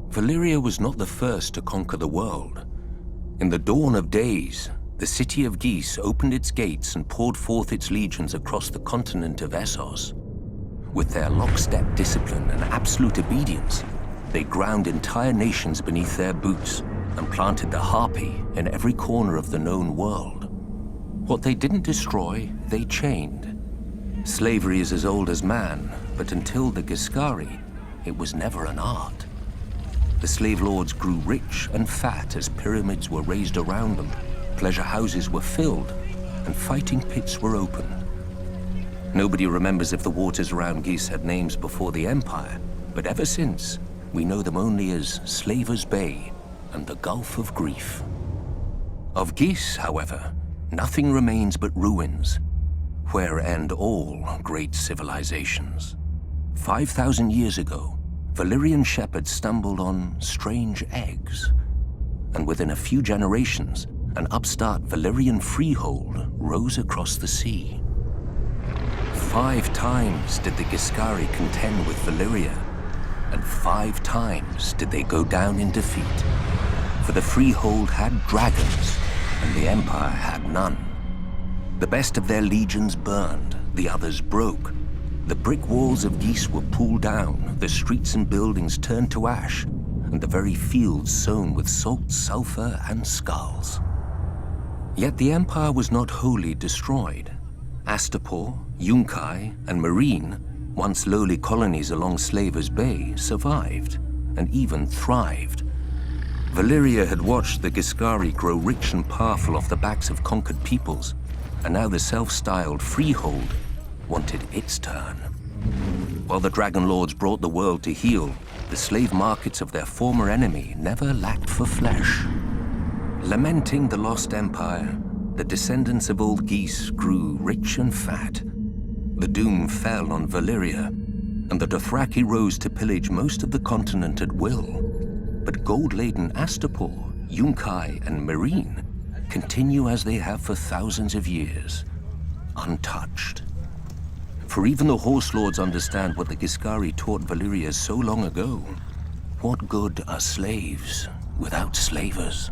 Valyria was not the first to conquer the world. In the dawn of days, the city of Geese opened its gates and poured forth its legions across the continent of Essos. With their lockstep discipline and absolute obedience, they ground entire nations beneath their boots and planted the harpy in every corner of the known world. What they didn't destroy, they chained. Slavery is as old as man, but until the Giscari, it was never an art. The slave lords grew rich and fat as pyramids were raised around them, pleasure houses were filled, and fighting pits were opened. Nobody remembers if the waters around Geese had names before the Empire, but ever since, we know them only as Slaver's Bay and the Gulf of Grief. Of Geese, however, nothing remains but ruins, where end all great civilizations. 5,000 years ago, Valyrian shepherds stumbled on strange eggs, and within a few generations, an upstart Valyrian freehold rose across the sea. 5 times did the Giscari contend with Valyria, and 5 times did they go down in defeat. For the freehold had dragons, and the Empire had none. The best of their legions burned, the others broke. The brick walls of Geese were pulled down, the streets and buildings turned to ash, and the very fields sown with salt, sulfur, and skulls. Yet the Empire was not wholly destroyed. Astapor, Yunkai, and Meereen, once lowly colonies along Slaver's Bay, survived, and even thrived. Valyria had watched the Giscari grow rich and powerful off the backs of conquered peoples, and now the self-styled freehold wanted its turn. While the Dragon Lords brought the world to heel, the slave markets of their former enemy never lacked for flesh. Lamenting the lost empire, the descendants of old Geese grew rich and fat. The doom fell on Valyria, and the Dothraki rose to pillage most of the continent at will. But gold-laden Astapor, Yunkai, and Meereen continue as they have for thousands of years, untouched. For even the Horse Lords understand what the Giscari taught Valyria so long ago. What good are slaves without slavers?